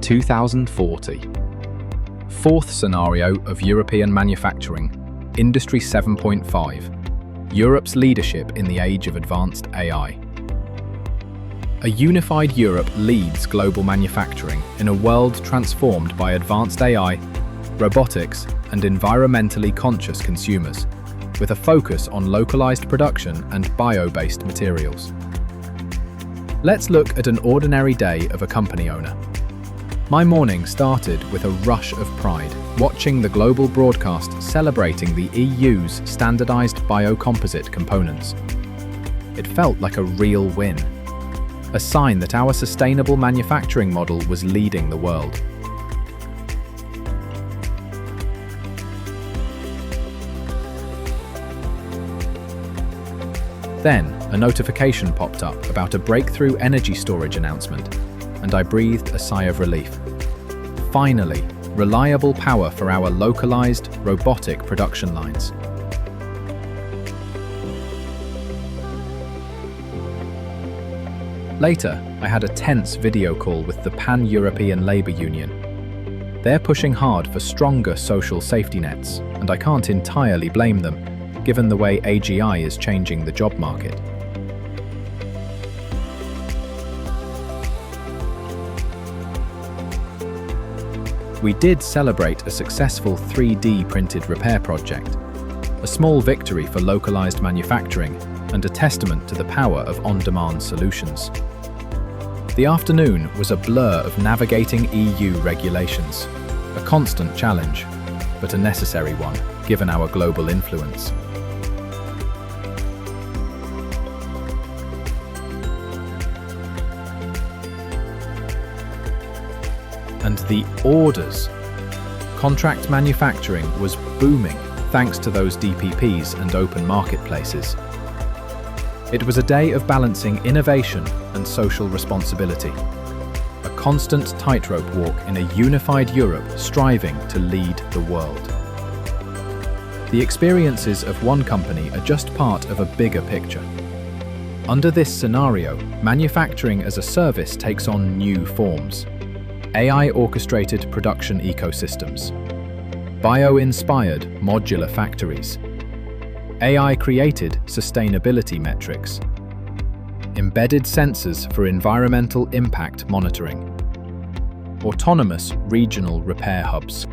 2040. Fourth scenario of European manufacturing, Industry 7.5, Europe's leadership in the age of advanced AI. A unified Europe leads global manufacturing in a world transformed by advanced AI, robotics, and environmentally conscious consumers, with a focus on localized production and bio-based materials. Let's look at an ordinary day of a company owner. My morning started with a rush of pride, watching the global broadcast celebrating the EU's standardized biocomposite components. It felt like a real win, a sign that our sustainable manufacturing model was leading the world. Then, a notification popped up about a breakthrough energy storage announcement, and I breathed a sigh of relief. Finally, reliable power for our localized, robotic production lines. Later, I had a tense video call with the Pan-European Labour Union. They're pushing hard for stronger social safety nets, and I can't entirely blame them, given the way AGI is changing the job market. We did celebrate a successful 3D printed repair project, a small victory for localized manufacturing and a testament to the power of on-demand solutions. The afternoon was a blur of navigating EU regulations, a constant challenge, but a necessary one, given our global influence. And the orders. Contract manufacturing was booming thanks to those DPPs and open marketplaces. It was a day of balancing innovation and social responsibility, a constant tightrope walk in a unified Europe striving to lead the world. The experiences of one company are just part of a bigger picture. Under this scenario, manufacturing as a service takes on new forms. AI-orchestrated production ecosystems, bio-inspired modular factories, AI-created sustainability metrics, embedded sensors for environmental impact monitoring, autonomous regional repair hubs.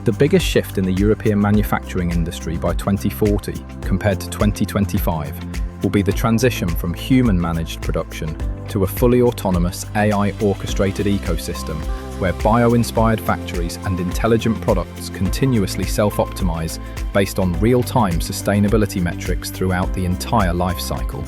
The biggest shift in the European manufacturing industry by 2040 compared to 2025 will be the transition from human-managed production to a fully autonomous AI-orchestrated ecosystem where bio-inspired factories and intelligent products continuously self-optimize based on real-time sustainability metrics throughout the entire life cycle.